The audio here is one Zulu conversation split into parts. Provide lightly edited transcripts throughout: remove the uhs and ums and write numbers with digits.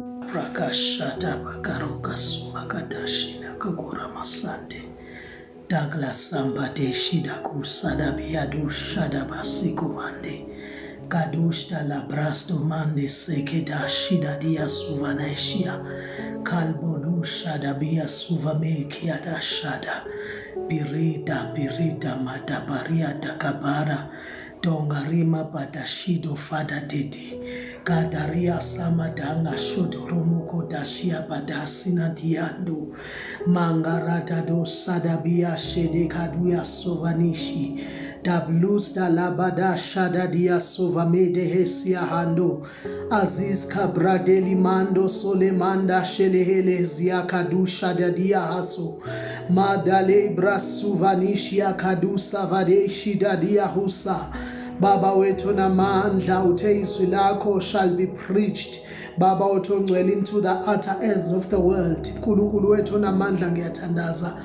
Prakashata Bakaroka Sumakadashina Kagura Masande Douglas Sambade Shida Kusada Biadu Shada Basiku Mande Gadushta Labrasto Mande Sekeda Shida Dia Suvaneshia Kalbodu Shada Bia Suvame Kiada Shada Birita Matabaria Takabara Dongarima Badashido Fada Didi Gadaria Samadanga Shodoromuko Dashia Badasina Diando Mangarata do Sadabia Shede Kaduya Sovanishi Dablus da Labada Shada Dia Sovamede Hesia Hando Aziz Kabradeli Mando Solemanda Shelehele Zia Kadu Shada Dia Haso Madale Brasuvanishia Kadu Savade Shida Dia Husa Baba wetu na mandla uteizwi lako shall be preached. Baba wetu ngcwele into the utter ends of the world. Nkulunkulu wetu na mandla ngiyathandaza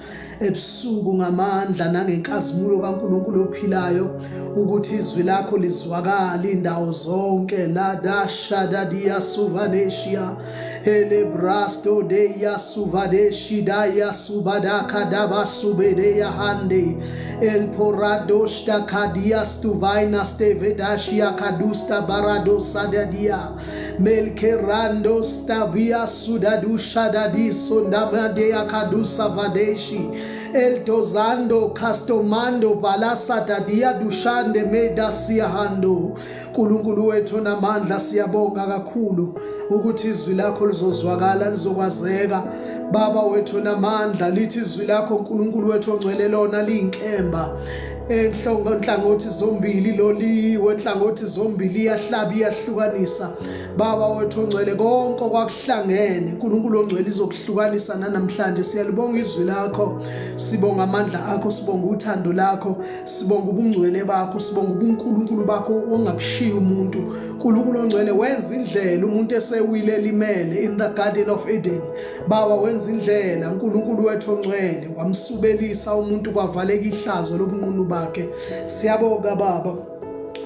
ebusuku ngamandla nangenkazimulo kaNkulunkulu ophilayo ukuthi izwi lakho lizwakala indawo zonke la dasha dadia suvaneshia ele brasto de ya suvadeshi da ya subadaka daba subede ya hande el porado sta kadia stuvaina stevedashia kadusta barado sadadia melkerando stabia sudadusha dadiso ndamade ya kadusa vadeshi el tozando castomando balasa tadia dushande meda siyahando Nkulunkulu wethu namandla siyabonga kakhulu ukuthi izwi lakho lizozwakala lizokwazeka Baba wethu namandla lithi izwi lakho Nkulunkulu wethu ongcwele lona liyinkemba enhlangothi zombili loliwe enhlangothi zombili yahlaba iyahlukanisa Baba wethu ongcwele konke kwakuhlangene Nkulunkulu ongcwele izokuhlukanisa namhlanje siyalibonga izwi lakho sibonga amandla akho sibonga uthando lakho sibonga ubungcwele bakho sibonga ubuNkulunkulu bakho ongabushiya umuntu Nkulunkulu ongcwele wenza indlela umuntu esewile limele in the garden of Eden Baba wenza indlela Nkulunkulu wethu ongcwele wamsubelisa umuntu kwavaleka ihlazo lobunqunu bakhe siyabonga Baba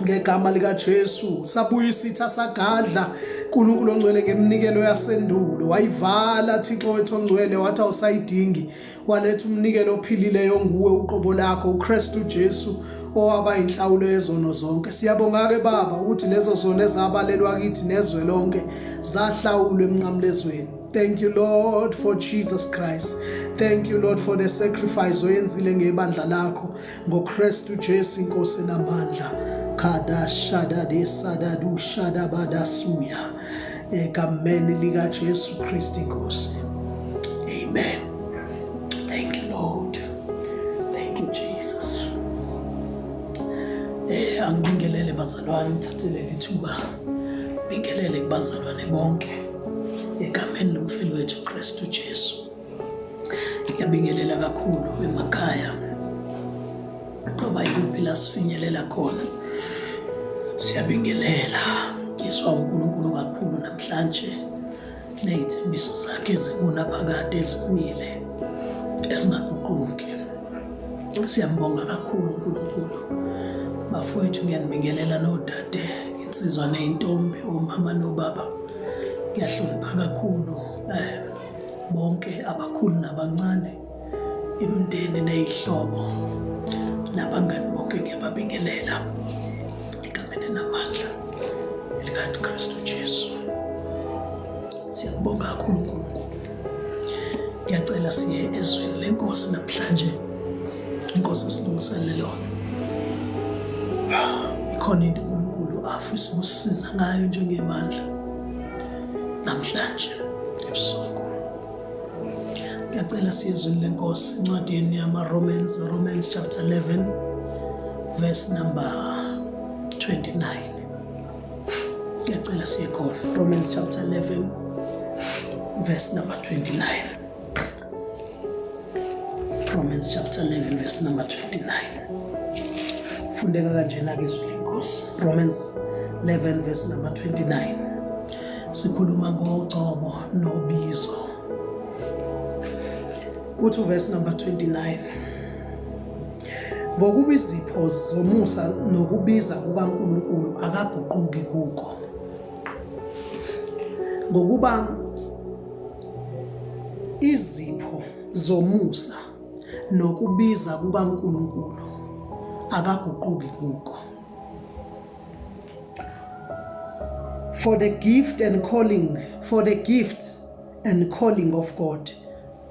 ngegama lika Jesu sabuya isitha sagadla Nkulunkulu ongcwele ngemnikelo yasendulo wayivala Thixo wethu ongcwele wathi awusayidingi waletha umnikelo ophilileyo nguwe uqobo lakho uKristu Jesu owaba inhlawulo yezono zonke siyabonga ke Baba ukuthi lezo zono ezabalelwa kithi nezwe lonke zahlawulwe emnqamlezweni Thank you Lord for Jesus Christ Thank you Lord for the sacrifice oyenzile ngebandla lakho ngoKristu Jesu inkosi namandla Kada shada de sada du shada badasuya egameni lika Jesu Kristu inkosi Amen Thank you Lord Thank you Jesus angibingelele bazalwane ngithathele lithuba bingelele kubazalwane bonke egameni lomfeli wethu Kristu Jesu ngiyabingelela kakhulu emakhaya ngoba ikuphi la sifinyelela khona siyabingelela iswa uNkulunkulu kakhulu namhlanje nezithembiso zakhe ezingunaphakade ezimile ezingaguquki siyambonga kakhulu uNkulunkulu bafowethu ngiyanibingelela nodade insizwa neintombi omama nobaba ngiyahlonipha kakhulu bonke abakhulu nabancane imindeni nezihlobo nabangani bonke ngiyababingelela egameni namandla elikaNkulunkulu Kristu Jesu siyambonga kakhulu uNkulunkulu ngiyacela siye ezweni lenkosi namhlanje inkosi silungiselele lona ikhona into uNkulunkulu afisa ukusisiza ngayo njengebandla namhlanje ebusuku ngiyacela siye ezweni lenkosi incwadini Romans chapter 11 verse number 29 ngiyacela siye khona Romans chapter 11 verse number 29 Romans chapter 11 verse number 29 fundeka kanjena izwi lenkosi Romans 11 verse number 29 sikhuluma ngogcobo nobizo uthi verse number 29 ngokuba izipho zomusa nokubiza kukaNkulunkulu akaguquki kuko ngokuba izipho zomusa nokubiza kukaNkulunkulu akaguquki kuko. For the gift and calling of God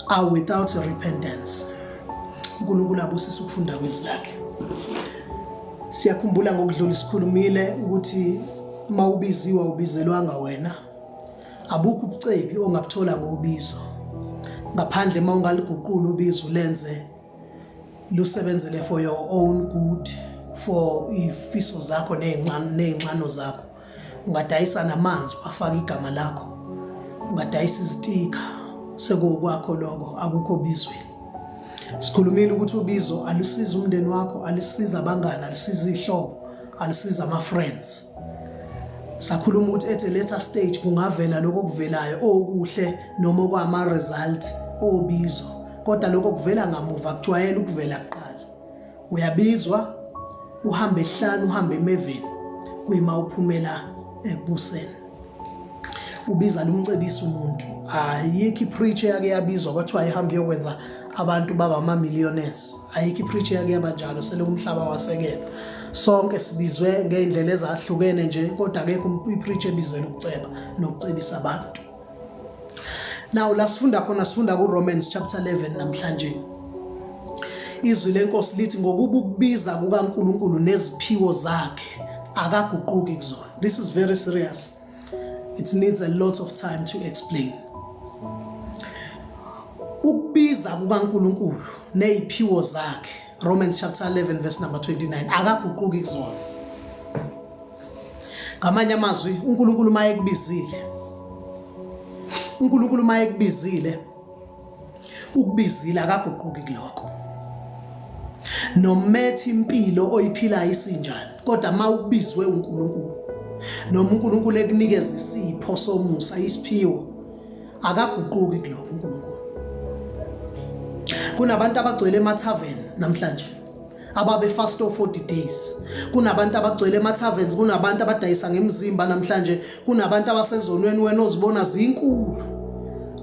are without repentance. uNkulunkulu abusise ukufunda kwezwi lakhe. Siyakhumbula ngokudlula isikhulumile ukuthi mawubiziwe ubizelwanga wena. Abukho ubucebi ongabuthola ngobizo. Ngaphandle mawungaliguqula ubizo lenze lusebenzele for your own good, for ifiso zakho nezinqano zakho. Ungadayisa namanzi afaka igama lakho. Ungadayisa izitika sekukwakho lokho akukho bizweni. Sikhulumile ukuthi ubizo alusiza umndeni wakho, alisiza abangani, alisiza ihlobo, alisiza ama friends. Sakhuluma ukuthi at a later stage kungavela lokho kuvelayo okuhle noma kwama result obizo. Kodwa lokho kuvela ngamuva kujwayele ukuvela kuqala. Uyabizwa uhambe ehlanu uhambe emeveni kuyima uphumela ebuseni. Ubiza lumcebisa umuntu. Ayikho ipreacher yake yabizwa kwathiwa ayihambe yokwenza abantu baba ama-millionaires. Ayikho ipreacher yake yabanjalo sele umhlaba wasekela. Sonke sibizwe ngeindlela ezahlukene nje kodwa akekho ipreacher ebizela ukuceba nokucebisa abantu. Now la sifunda khona sifunda kuRomans chapter 11 namhlanje. Izwi lenkosi lithi ngokuba ukubiza kukaNkulunkulu neziphiwo zakhe akaguquki kuzona. This is very serious. It needs a lot of time to explain. Ukubiza kukaNkulunkulu neziphiwo zakhe, Romans chapter 11 verse number 29, akaguquki kuzona. Ngamanye amazwi uNkulunkulu mayekubizile ukubizile akaguquki kuloko. Nomethi impilo oyiphilayo isinjani kodwa mawubizwe uNkulunkulu noma uNkulunkulu ekunikeza isipho somusa isiphiwo akaguquki kuloko uNkulunkulu. Kunabantu abagcwele emathaveni namhlanje ababe fast of 40 days. Kunabantu abagcwele ema-taverns, kunabantu abadayisa ngemizimba namhlanje, kunabantu abasezonweni wena ozibona zinkulu.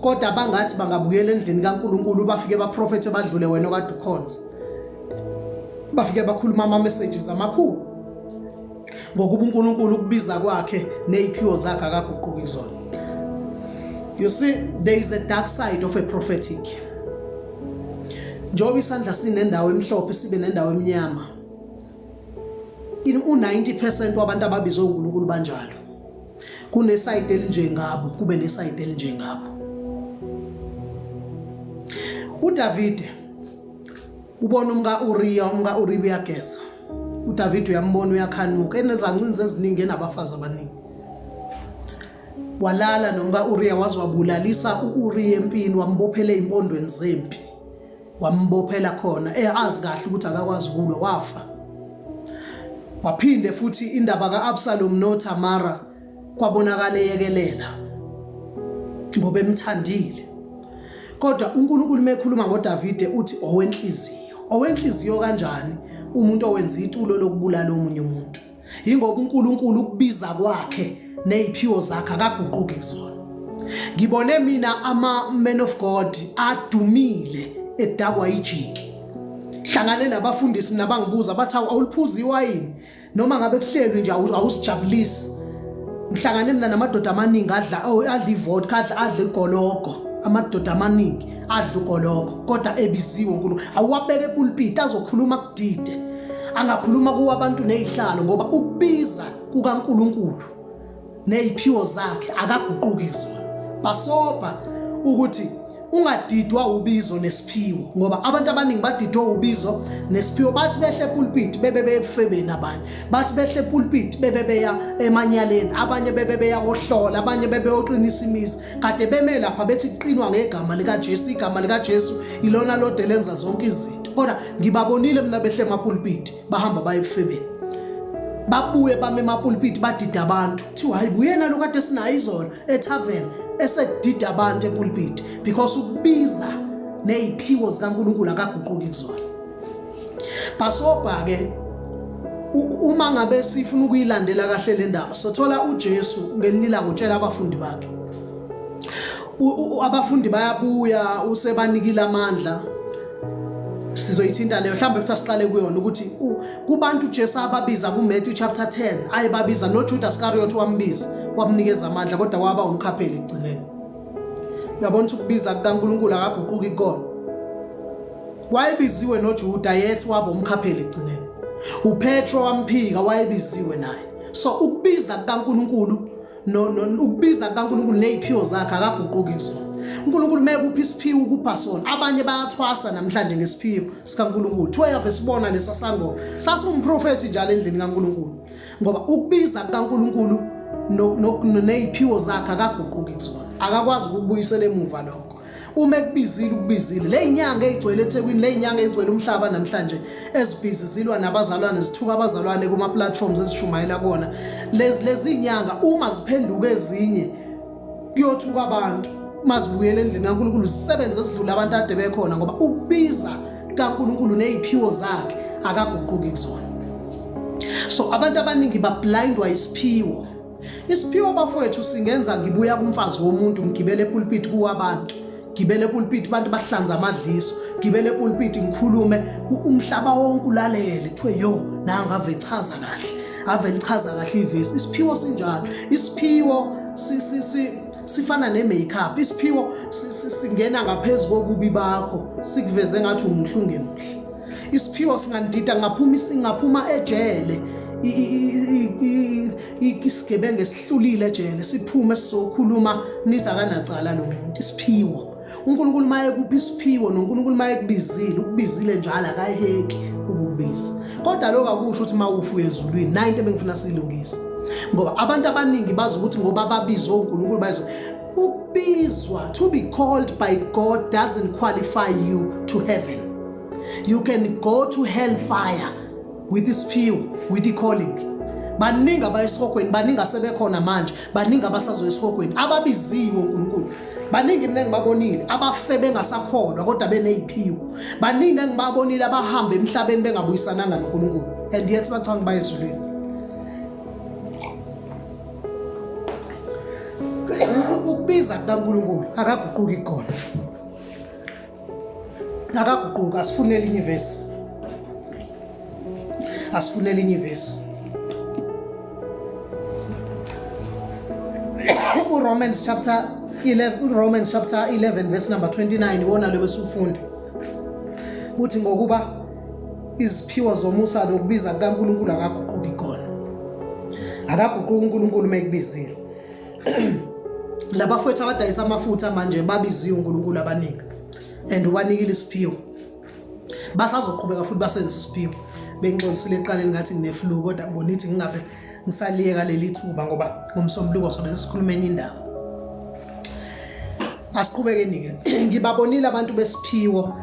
Kodwa abangathi bangabuyela endlini kaNkulunkulu bafike baprofethe badlule wena okade ukhonza. Bafike bakhuluma ama-messages amakhulu. Ngokuba uNkulunkulu ukubiza kwakhe neziphiwo zakhe akaguquki kuzona. You see, there is a dark side of a prophetic. Njoba isandla sinendawo emhlophe sibe nendawo emnyama. U90% wabantu ababizwe uNkulunkulu banjalo. Kuneside elinjengabo, kube neside elinjengabo. uDavid ubona umka Uriya uyageza. uDavid uyambona uyakhanuka enezancinze eziningi enabafazi abaningi. Walala nomka Uriya waziwabulalisa uUriya empini wambophela impondweni zempi. Wambophela khona azi kahle ukuthi akakwazi ukulwa wafa. Waphinde futhi indaba kaAbsalom noTamara kwabonakala eyekelela ngoba emthandile. Kodwa uNkulunkulu mekhuluma ngoDavide uthi owenhliziyo kanjani umuntu owenza itulo lokubulala omunye umuntu. Ingoba uNkulunkulu ukubiza kwakhe neziphiwo zakhe akaguquki kuzona. Ngibone mina ama-men of God adumile edakwa ijiki. Hlangane nabafundisi mina bangibuza bathi awuliphuza iwayini noma ngabe kuhlelwe nje awusijabulisi. Ngihlangane mina namadoda amaningi adla ivodka adla igologo. Amadoda amaningi adla ugologo kodwa ebiziwe uNkulunkulu awabeke epulpit azokhuluma kudide. Angakhuluma kuwabantu nezihlalo ngoba ukubiza kukaNkulunkulu neziphiwo zakhe akaguquki kuzona. Basoba ukuthi ungadidwa ubizo nesiphiwo ngoba abantu abaningi badidwa ubizo nesiphiwo bathi behle epulpit bebe efebeni abanye bathi behle epulpit bebe beya emanyaleni abanye bebe beya ohlola abanye bebe oqinisa imizi kade beme lapha bethi iqinwa ngegama lika Jesu. Igama lika Jesu ilona lodwa lenza zonke izinto. Kodwa ngibabonile mina behle emapulpit bahamba baye efebeni babuye bame emapulpit badida abantu thiwa hayi buyena lo kade sinayo izolo etavern esedida abantu epulpit because ukubiza neziphiwo zikaNkulunkulu akaguquki kuzona. Basoba ke uma ngabe sifuna ukuyilandela kahle le ndaba sothola uJesu ngelinye ilanga utshela abafundi bakhe abafundi bayabuya usebanikile amandla sizoyithinta leyo mhlawumbe futhi asiqale kuyona ukuthi kubantu uJesu ababiza kuMatthew chapter 10 ayebabiza noJudas Iscariot wambiza wamnikeza amandla kodwa waba umkhapheli egcineni. Uyabona ukuthi ukubiza kukaNkulunkulu akaguquki ikona. Wayebiziwe noJuda yethi waba umkhapheli egcineni. uPetro wamphika wayebiziwe naye. So ukubiza kukaNkulunkulu ukubiza kukaNkulunkulu neziphiwo zakhe akaguquki kusona. uNkulunkulu mekuphi isiphiwo kupha sona. Abanye bayathwasa namhlanje ngesiphiwo sikaNkulunkulu. 12 esibona lesasango sasumprofeti njalo endlini kaNkulunkulu. Ngoba ukubiza kukaNkulunkulu neziphiwo zakhe akaguquki kusona. Akakwazi ukubuyisela emuva lokho. Uma ekubizile ukubizile le inyanga ezigcwele eThekwini le inyanga ezigcwele umhlaba namhlanje ezibhizizilwa nabazalwane zithuka abazalwane kuma platforms ezishumayela kona lezi inyanga uma ziphenduka ezinye kuyothuka abantu mazibuyele endlini kaNkulunkulu zisebenze esidlula abantu ade bekhona ngoba ukubiza kaNkulunkulu neziphiwo zakhe akaguquki kusona. So abantu abaningi bablindwa isiphiwo. Isiphiwo bafowethu singenza ngibuya kumfazi womuntu ngigibele epulpit kuwabantu. Gibele epulpit abantu bahlanza amadliso, gibele epulpit ngikhulume umhlaba wonke ulalele kuthiwe yo nanga ave chaza kahle, ave lichaza kahle ivesi. Isiphiwo sinjalo. Isiphiwo sifana nemakeup. Isiphiwo singena ngaphezulu kokubi bakho sikuveze ngathi umhlunge muhle. Isiphiwo singandida ngaphuma ejele isigebengu esihlulile ejele siphume sizokhuluma nithi akanacala lo muntu. Isiphiwo uNkulunkulu maye kuphi isiphiwo noNkulunkulu maye kubizile ukubizile njalo akayiheki ukukubiza. Kodwa lokho akusho ukuthi mawufu ezulwini 90 bengifuna silungise. Ngoba abantu abaningi bazi ukuthi ngoba babizwe uNkulunkulu bayizo ukubizwa. To be called by God doesn't qualify you to heaven. You can go to hellfire with isiphiwo, with the calling. Baningi abayisihogweni, baningi asebekhona manje, baningi abasazoyisihogweni ababiziwe uNkulunkulu. Baningi mina ngibabonile abafe bengasakholwa kodwa beneziphiwo. Baningi engibabonile abahamba emhlabeni bengabuyisananga noNkulunkulu and yet bathanga bayizulwini. Ukubiza kaNkulunkulu akaguquki ikona. Akaguquka. Asifune elinye ivesi. Asifune elinye ivesi. Romans chapter 11 verse number 29 iwona lo besufunda. Uthi ngokuba iziphiwo zomusa nokubiza kaNkulunkulu akaguquki ikona. Akaguquki uNkulunkulu mekubizile. Labafowethu abadayisa amafutha manje babiziwe uNkulunkulu abaningi and ubanikile isiphiwo. Basazoqhubeka futhi basenze isiphiwo. Bengixolisile eqaleni ngathi ngineflu kodwa ngibonithi ngingabe ngisaliyeka leli thuba ngoba ngomsombuluko sobe sikhuluma enye indaba. Asiqhubekeni ke. Ngibabonile abantu besiphiwo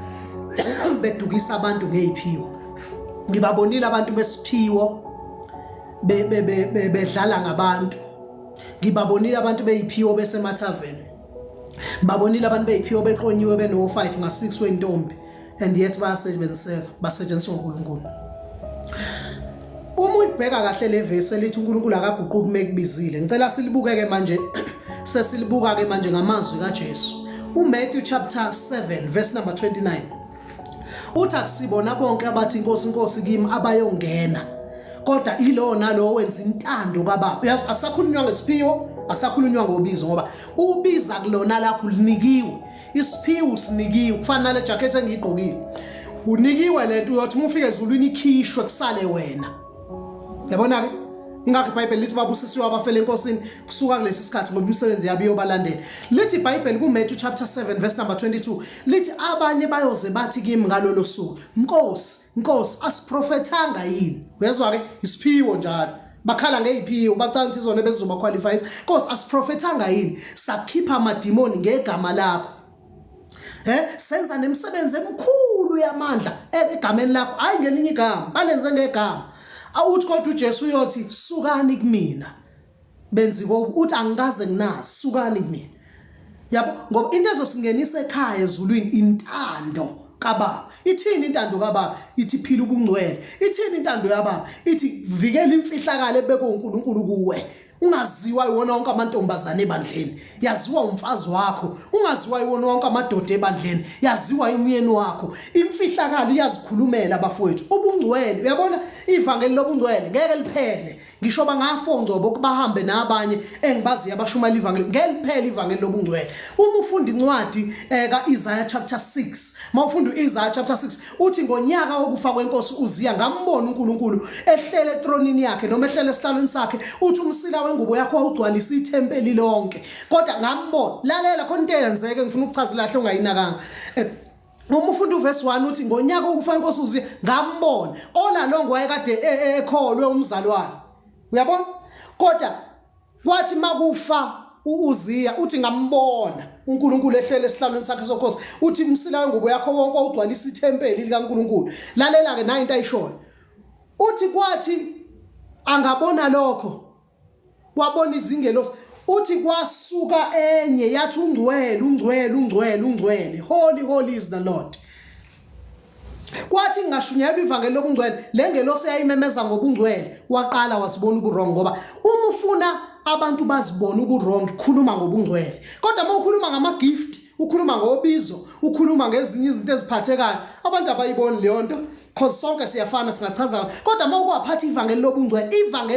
bedukisa abantu ngeziphiwo. Ngibabonile abantu besiphiwo bedlala ngabantu. Ngibabonile abantu beziphiwo besemathaveni. Babonile abantu beziphiwo beqonyiwe beno 5 nga6 wentombi and yet basetshenziswa uNkulunkulu. Uma ubheka kahle le verse elithi uNkulunkulu akaguquki mekubizile. Ngicela silibukeke manje sesilibuka ke manje ngamazwi kaJesu. uMatthew chapter 7 verse number 29. Uthi akusibona bonke abathi inkosi inkosi kimi abayongena kodwa ilo nalo wenza intando kaBaba. Akusakhulunywa ngesiphiwo, akusakhulunywa ngobizo ngoba ubiza kulona lakho linikiwe. Isiphiwo sinikiwe kufana nale jacket engiyigqokile. Unikiwe lento uyothi ufike ezulwini ikhishwe kusale wena. Yabona ke ingakho iBhayibheli lithi babusisiwe abafele enkosini kusuka kulesi sikhathi ngoba imisebenzi yabo iyobalandela. Lithi iBhayibheli kuMatthew chapter 7 verse number 22 lithi abanye bayoze bathi kimi ngalolo suku Nkosi asiprofethanga yini. Uyezwa ke isiphiwo njalo. Bakhala ngeziphiwo bacanga ukuthi izona bezizoba qualifies. Nkosi asiprofethanga yini sakhipha amadimoni ngegama lakho. Senza nemisebenzi emikhulu yamandla egameni lakho hayi ngelinye igama balenze ngegama. Awuthi kodwa uJesu uyothi sukani kumina benzi uthi angikaze nginazi sukani kumina. Yabo ngoba into ezosingenisa ekhaya ezulwini intando kaBaba. Ithini intando kaBaba? Ithi phila ubungcwele. Ithini intando yaBaba? Ithi vikela imfihlakalo ebekwe uNkulunkulu kuwe. ungaziwa iwona wonke amantombazane ebandleni, yaziwa umfazi wakho. Ungaziwa iwona wonke amadoda ebandleni, yaziwa imyeni wakho. Imfihlakalo iyazikhulumela abafowethu. Ubungcwele, uyabona ivangeli lobungcwele ngeke liphele. Ngisho bangafo ngcobo kubahambe nabanye engibaziya abashumayela ivangeli, ngeke liphele ivangeli lobungcwele. Uma ufunda incwadi kaIsaiah chapter 6, mawufunda uIsaiah chapter 6 uthi ngonyaka wokufa kwenkosi uZiya ngambona uNkulunkulu ehlele etronini yakhe noma ehlele esihlalweni sakhe, uthi umsila wengubo yakho wawugcwalisa ithempeli lonke. Kodwa ngambona, lalela khona into eyenzeke ngifuna ukuchazela lahle ungayinakanga. Uma ufunda uverse 1 uthi ngonyaka wokufa kwenkosi uZiya ngambona, olalongo wayekade ekholwe umzalwane. Uyabona? Kodwa kwathi makufa uZiya uthi ngambona uNkulunkulu ehlele esihlalweni sakhe sokhosi, uthi umsila wengubo yakho wonke ugcwalisa ithempeli likaNkulunkulu. Lalela ke nayo into ayishoyo. Uthi kwathi angabona lokho, wabona izingelosi, uthi kwasuka enye yathi ungcwele ungcwele ungcwele ungcwele, holy holy is the Lord. Kwathi ngashunyelwa ivangeli lobungcwele, le ngelosi yayimemeza ngobungcwele, waqala wasibona uburongo. Ngoba uma ufuna abantu bazibona uburongo, khuluma ngobungcwele. Kodwa uma ukhuluma ngama-gift, ukhuluma ngobizo, ukhuluma ngezinye izinto eziphathekayo, abantu abayiboni leyo nto, because sonke siyafana singachaza. Kodwa uma ukwaphatha ivangeli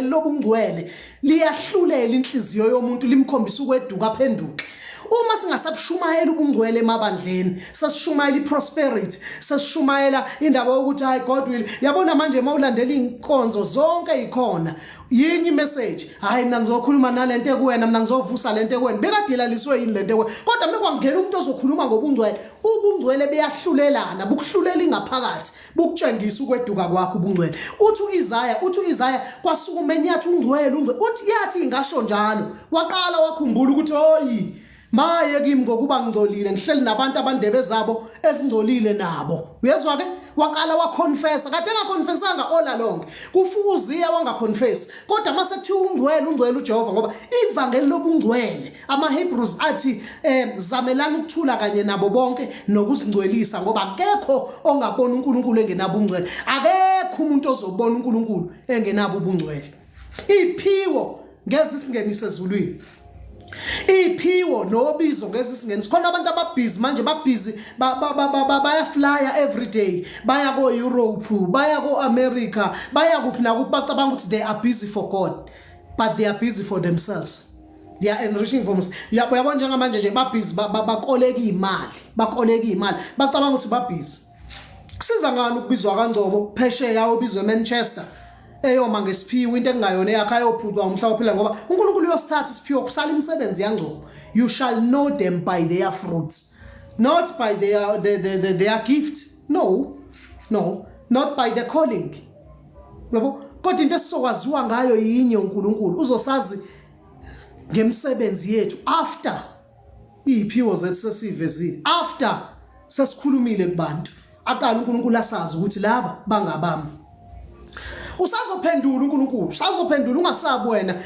lobungcwele liyahlulela inhliziyo yomuntu, limkhombisa ukweduka aphenduke. Uma singasabushumayela ubungcwele emabandleni, sasishumayela iprosperity, sasishumayela indaba yokuthi hayi God will. Yabona manje mawulandela inkonzo zonke ikhona yinye imessage, hayi mina ngizokhuluma nalento ekuwena, mina ngizovusa lento ekuwena. Bekadilaliswe yini lento ekuwena? Kodwa mekwangena umuntu ozokhuluma ngobungcwele, ubungcwele beyahlulelana, bukuhlulela ingaphakathi, bukutshengisa ukweduka kwakho ubungcwele. Uthi uIsaiah kwasuka enyathi ungcwele, uthi yathi ingasho njalo, waqala wakhumbula ukuthi oyi maye kimi ngokuba ngingcolile, ngihleli nabantu abandebe zabo ezingcolile nabo. Uyezwa ke? Waqala waconfessa, kade engaconfessanga ola lonke. Kufukuziya wangaconfess. Kodwa mase kuthi ungcwele uJehova, ngoba ivangeli lobungcwele amaHebrews athi zamelana ukuthula kanye nabo bonke nokuzingcwelisa, ngoba akekho ongabona uNkulunkulu engenabo ubungcwele. Akekho umuntu ozobona uNkulunkulu engenabo ubungcwele. Iphiwo ngeze singenise ezulwini. Iphiwo nobizo ngeze singenise. Khona abantu ababhizi manje babhizi baya flyer every day, baya ko Europe, baya ko America, baya kuphi nakuphi, bacabanga ukuthi they are busy for God, but they are busy for themselves. They are enriching for themselves. Uyabona njengamanje nje babhizi bakoleka imali, bacabanga ukuthi babhizi. Kusiza ngani ukubizwa kaNgcobo phesheya ubizwe eManchester eyoma ngesiphiwo into engayona yakhe ayophucwa umhlaba phela, ngoba uNkulunkulu uyosithatha isiphiwo kusala imisebenzi yaNgcobo. You shall know them by their fruits, not by their gift. No, not by the calling. Yabo, kodwa into esizokwaziwa ngayo yinye uNkulunkulu, uzosazi ngemsebenzi yethu after iphiwo zethu sesivezile, after sesikhulumile kubantu. Aqala uNkulunkulu asazi ukuthi laba bangabami. Usazophendula uNkulunkulu, usazophendula, ungasabi wena,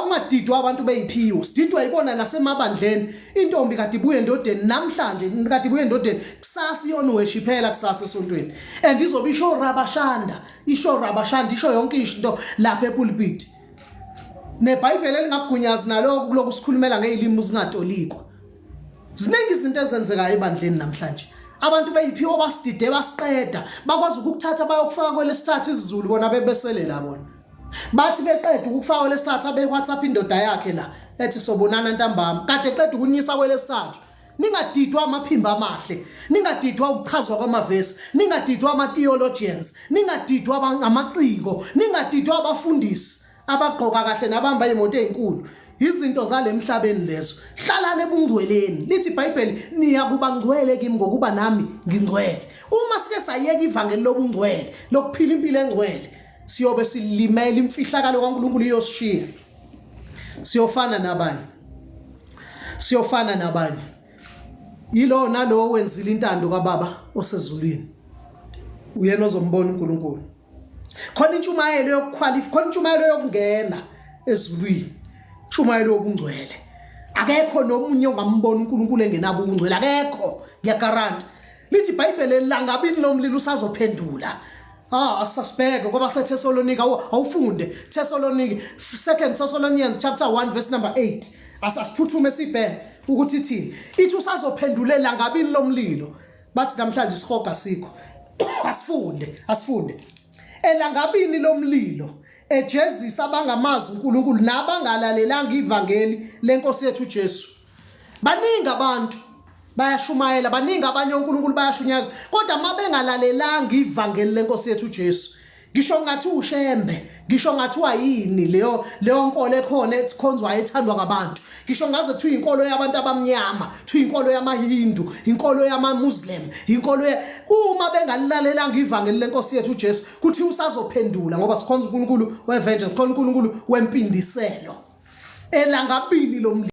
ungadidwa abantu beyiphiwo. Sididwa ibona nasemabandleni. Intombi kade ibuye endodeni namhlanje, kade ibuye endodeni kusasa iyona worshipela kusasa esontweni. And izobe isho rabashanda, isho yonke into lapha epulpit. NeBhayibheli elingagunyazi naloko kuloku sikhulumela ngezilimi zingatolikwa. Ziningi izinto ezenzekayo ebandleni namhlanje. Abantu beyiphiwo basidide basiqeda, bakwazi ukukuthatha bayokufaka kwelesithathu isiZulu bona bebeselela bona. Bathi beqeda ukufaka kwelesithathu abe WhatsApp indoda yakhe la ethi sobonana ntambama, kade eqeda ukunyisa kwelesithathu. Ningadidwa amaphimba amahle, ningadidwa ukuchazwa kwamavesi, ningadidwa ama-theologians, ningadidwa amaciko, ningadidwa abafundisi abagqoka kahle nabamba imoto ezinkulu. Izinto zalemhlabeni lezo. Hlalane ebungcweleni. Lithi iBhayibheli niya kuba ngcwele kimi ngokuba nami ngingcwele. Uma sike sayeka ivangeli lobungcwele, lokuphila impilo engcwele, siyobe silimela imfihlakalo kaNkulunkulu iyosishiya. Siyofana nabanye. Yilo nalo wenzile intando kaBaba osezulwini. Uyena ozombona uNkulunkulu. Khona intshumayelo yokuqualify, khona intshumayelo yokungena ezulwini. Intshumayelo yobungcwele. Akekho nomunye ongambona uNkulunkulu engenabo ubungcwele, akekho, ngiyagaranta. Lithi iBhayibheli langabini lomlilo usazophendula. asasibheke ngoba seThessalonika awufunde Thessaloniki 2 Thessalonians chapter 1 verse number 8 asasiphuthume sibheke ukuthi ithini ithi usazophendulela ngabini lomlilo bathi namhlanje isihoga sikho asifunde elangabini lomlilo ejezisa abangamazi uNkulunkulu nabangalalelanga ivangeli lenkosi yethu Jesu. Baningi abantu bayashumayela, baningi abanye uNkulunkulu bayashunyaza, kodwa mabengalalelanga ivangeli lenkosi yethu Jesu. Ngisho ngathi ushembe, ngisho ngathi wayini leyo nkolo ekhona ekhonzwa ethandwa ngabantu. Ngisho ngaze kuthiwa inkolo yabantu abamnyama, kuthiwa inkolo yamaHindu, inkolo yamaMuslim, inkolo uma bengalalelanga ivangeli lenkosi yethu Jesu, kuthi usazophendula ngoba sikhonza uNkulunkulu wevengeance, sikhonza uNkulunkulu wempindiselo. Elangabini lomlilo